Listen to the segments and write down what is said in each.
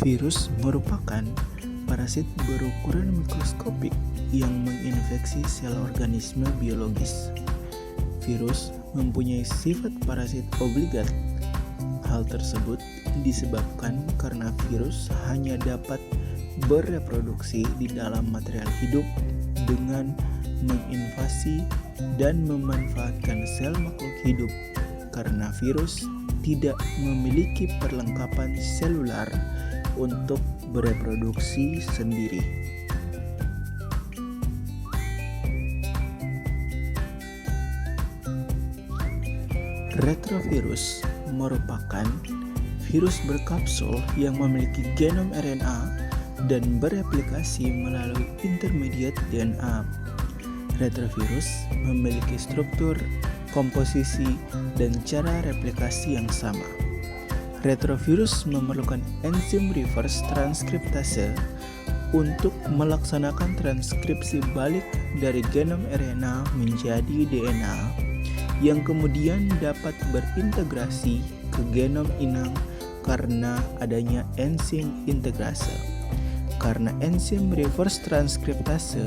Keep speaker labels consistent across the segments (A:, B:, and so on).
A: Virus merupakan parasit berukuran mikroskopik yang menginfeksi sel organisme biologis. Virus mempunyai sifat parasit obligat. Hal tersebut disebabkan karena virus hanya dapat bereproduksi di dalam material hidup dengan menginvasi dan memanfaatkan sel makhluk hidup, karena virus tidak memiliki perlengkapan selular untuk bereproduksi sendiri. Retrovirus merupakan virus berkapsul yang memiliki genom RNA dan bereplikasi melalui intermediate DNA. Retrovirus memiliki struktur, komposisi, dan cara replikasi yang sama. Retrovirus memerlukan enzim reverse transkriptase untuk melaksanakan transkripsi balik dari genom RNA menjadi DNA yang kemudian dapat berintegrasi ke genom inang karena adanya enzim integrase. Karena enzim reverse transkriptase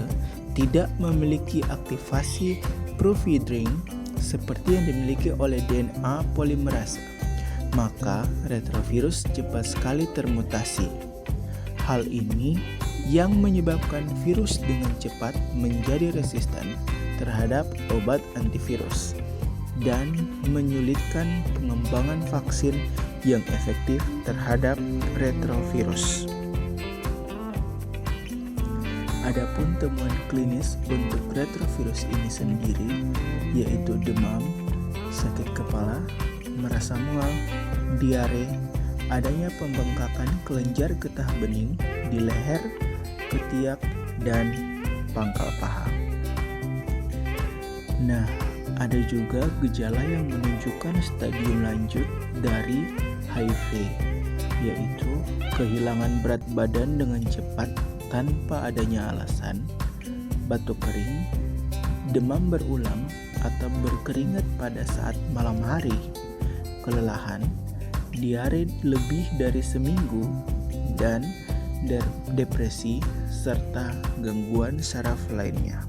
A: tidak memiliki aktivasi proofreading seperti yang dimiliki oleh DNA polimerase, maka retrovirus cepat sekali termutasi. Hal ini yang menyebabkan virus dengan cepat menjadi resisten terhadap obat antivirus dan menyulitkan pengembangan vaksin yang efektif terhadap retrovirus. Adapun temuan klinis untuk retrovirus ini sendiri yaitu demam, sakit kepala, merasa mual, diare, adanya pembengkakan kelenjar getah bening di leher, ketiak, dan pangkal paha. Nah, ada juga gejala yang menunjukkan stadium lanjut dari HIV, yaitu kehilangan berat badan dengan cepat tanpa adanya alasan, batuk kering, demam berulang atau berkeringat pada saat malam hari, kelelahan, diare lebih dari seminggu, dan depresi serta gangguan saraf lainnya.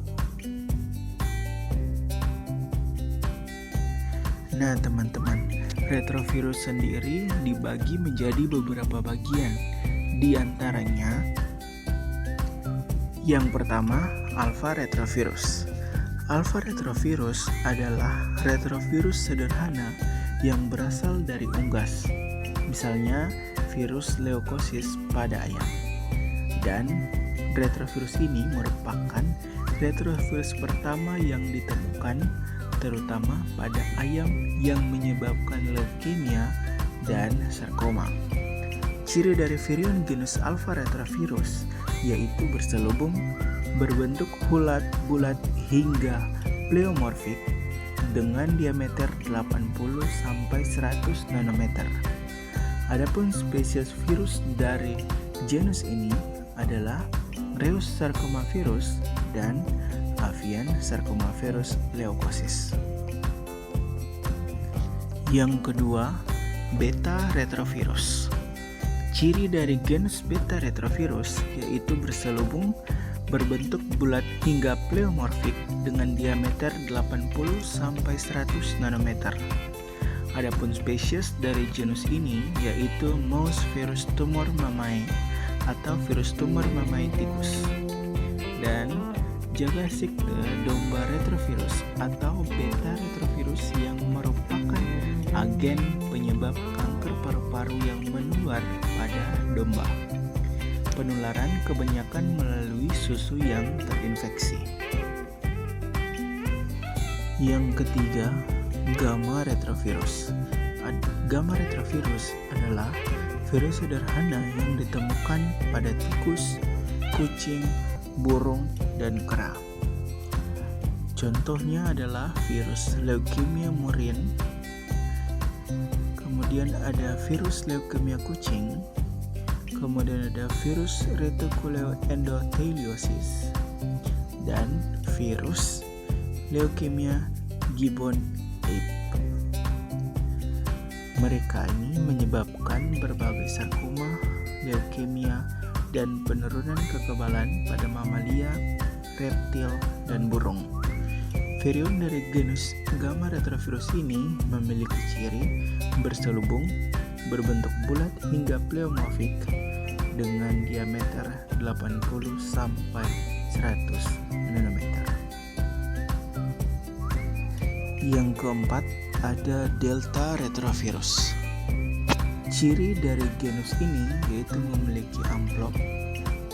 A: Nah teman-teman, retrovirus sendiri dibagi menjadi beberapa bagian. Di antaranya, yang pertama, alpha retrovirus. Alpha retrovirus adalah retrovirus sederhana yang berasal dari unggas, misalnya virus leukosis pada ayam. Dan retrovirus ini merupakan retrovirus pertama yang ditemukan terutama pada ayam yang menyebabkan leukemia dan sarkoma. Ciri dari virion genus alpha retrovirus yaitu berselubung, berbentuk bulat hingga pleomorfik dengan diameter 80 sampai 100 nanometer. Adapun spesies virus dari genus ini adalah Reus sarcomavirus dan Avian sarcomavirus leukosis. Yang kedua, beta retrovirus. Ciri dari genus beta retrovirus yaitu berselubung, berbentuk bulat hingga pleomorfik dengan diameter 80 sampai 100 nanometer. Adapun spesies dari genus ini yaitu Mouse virus tumor mamae atau virus tumor mamae tikus, dan Jagarsikte domba retrovirus atau beta retrovirus yang merupakan agen penyebab kanker paru-paru yang menular pada domba. Penularan kebanyakan melalui susu yang terinfeksi. Yang ketiga, gamma retrovirus. Gamma retrovirus adalah virus sederhana yang ditemukan pada tikus, kucing, burung, dan kera. Contohnya adalah virus leukemia murine, kemudian ada virus leukemia kucing, kemudian ada virus reticular endotheliosis, dan virus leukemia gibbon ape. Mereka ini menyebabkan berbagai sarkoma, leukemia, dan penurunan kekebalan pada mamalia, reptil, dan burung. Virion dari genus Gamma retrovirus ini memiliki ciri berselubung, berbentuk bulat hingga pleomorfik dengan diameter 80 sampai 100 nanometer. Yang keempat, ada Delta retrovirus. Ciri dari genus ini yaitu memiliki amplop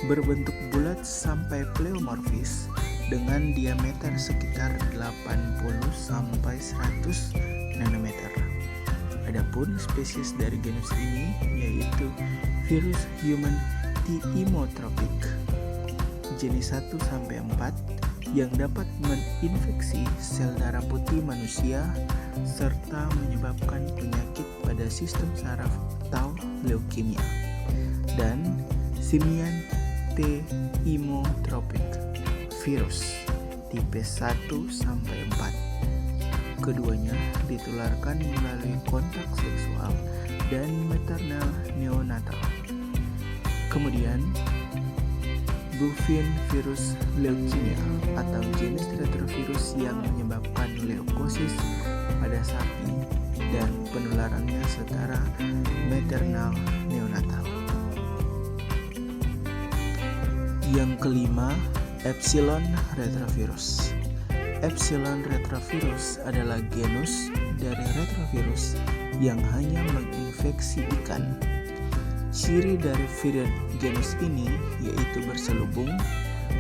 A: berbentuk bulat sampai pleomorfis dengan diameter sekitar 80 sampai 100 nanometer. Adapun spesies dari genus ini yaitu virus human T-imotrophic jenis 1 sampai 4 yang dapat menginfeksi sel darah putih manusia serta menyebabkan penyakit pada sistem saraf atau leukemia, dan simian T-imotrophic virus tipe 1 sampai 4. Keduanya ditularkan melalui kontak seksual dan maternal neonatal. Kemudian Bovine virus leukemia atau jenis retrovirus yang menyebabkan leukosis pada sapi dan penularannya secara maternal neonatal. Yang kelima, Epsilon retrovirus. Epsilon retrovirus adalah genus dari retrovirus yang hanya menginfeksi ikan. Ciri dari virion genus ini yaitu berselubung,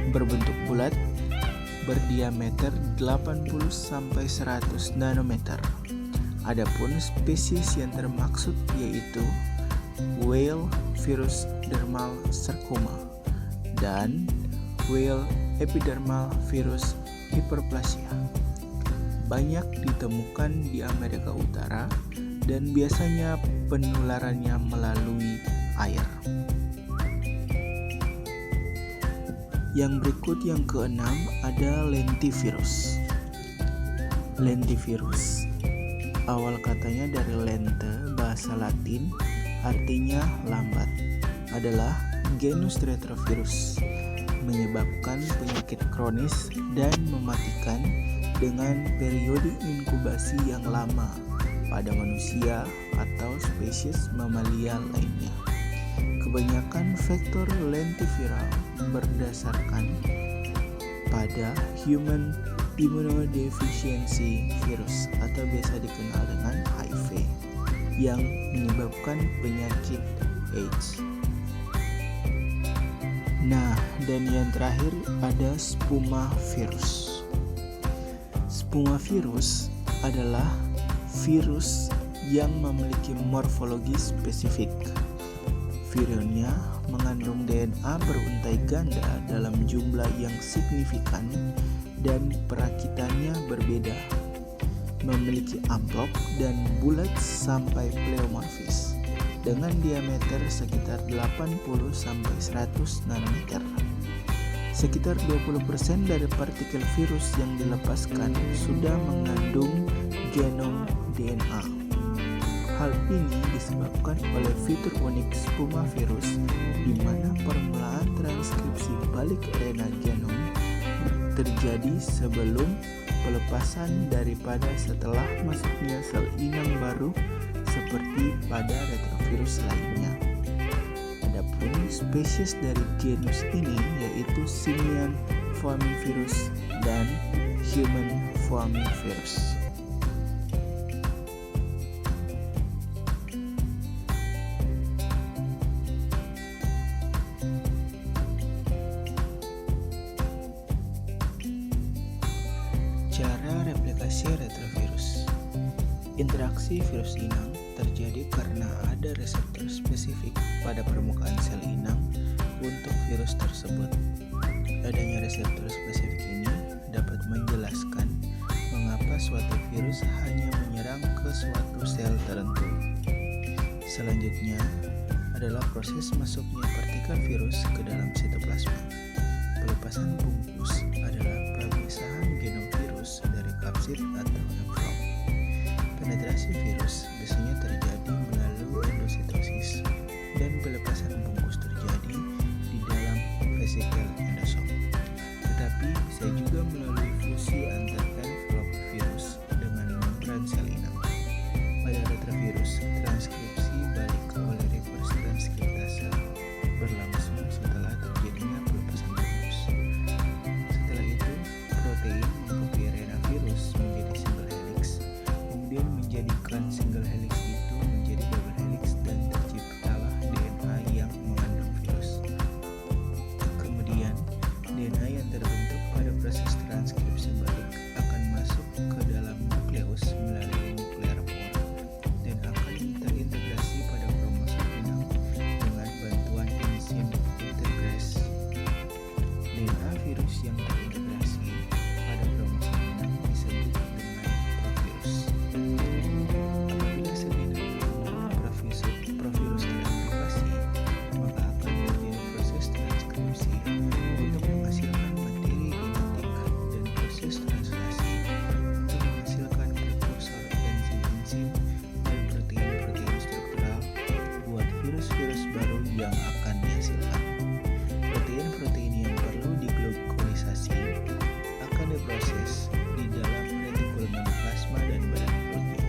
A: berbentuk bulat, berdiameter 80 sampai 100 nanometer. Adapun spesies yang termaksud yaitu whale virus dermal sarcoma dan whale epidermal virus hyperplasia. Banyak ditemukan di Amerika Utara dan biasanya penularannya melalui air. Yang berikut yang keenam ada lentivirus. Lentivirus awal katanya dari lente, bahasa Latin, artinya lambat, adalah genus retrovirus menyebabkan penyakit kronis dan mematikan dengan periode inkubasi yang lama pada manusia atau spesies mamalia lainnya. Kebanyakan vektor lentiviral berdasarkan pada human immunodeficiency virus atau biasa dikenal dengan HIV yang menyebabkan penyakit AIDS. Nah, dan yang terakhir ada spumavirus. Spumavirus adalah virus yang memiliki morfologi spesifik. Virionnya mengandung DNA beruntai ganda dalam jumlah yang signifikan dan perakitannya berbeda, memiliki amplop dan bulat sampai pleomorfis dengan diameter sekitar 80 sampai 100 nanometer. Sekitar 20% dari partikel virus yang dilepaskan sudah mengandung genom DNA. Hal ini disebabkan oleh fitur unik spumavirus di mana permulaan transkripsi balik RNA genom terjadi sebelum pelepasan daripada setelah masuknya sel inang baru seperti pada retrovirus lainnya. Adapun spesies dari genus ini yaitu simian foamivirus dan human foamivirus. Cara replikasi retrovirus. Interaksi virus inang terjadi karena ada reseptor spesifik pada permukaan sel inang untuk virus tersebut. Adanya reseptor spesifik ini dapat menjelaskan mengapa suatu virus hanya menyerang ke suatu sel tertentu. Selanjutnya adalah proses masuknya partikel virus ke dalam sitoplasma. Pelepasan bungkus adalah pemisahan genom virus dari kapsid atau envelop. Penetrasi virus biasanya terjadi melalui endositosis dan pelepasan bungkus vesikel endosom, tetapi bisa juga melalui fusi antar envelop virus dengan membran sel inang. Pada retrovirus, transkripsi balik oleh reverse transkriptase berlangsung setelah terjadinya pelepasan virus. Setelah itu, protein mengkopi RNA virus menjadi single helix, kemudian menjadikan single helix itu menjadi double helix dan terciptalah DNA yang mengandung virus. Kemudian, DNA yang terbentuk pada proses transkripsi balik akan masuk ke dalam nukleus melalui nuklear pore dan akan terintegrasi pada kromosom inang dengan bantuan enzim integrase. DNA virus yang terintegrasi pada kromosom inang disebut dengan provirus. Apabila sel inang mengandung provirus teraplikasi, maka akan terjadi proses transkripsi untuk menghasilkan materi genetik dan proses translasi untuk menghasilkan prekursor enzim-enzim dan protein-protein struktural buat virus-virus baru yang akan dihasilkan. Protein-protein yang perlu diglukolisasi akan diproses di dalam retikulum endoplasma dan badan kulitnya.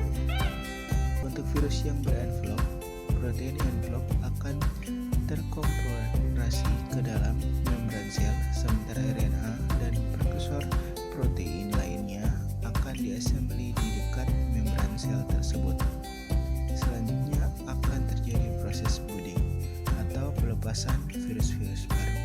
A: Untuk virus yang berenvelop, protein envelop akan terkompresi ke dalam membran sel, sementara RNA dan prekursor protein lainnya akan diassembly di dekat membran sel tersebut. Selanjutnya akan terjadi proses budding atau pelepasan virus-virus baru.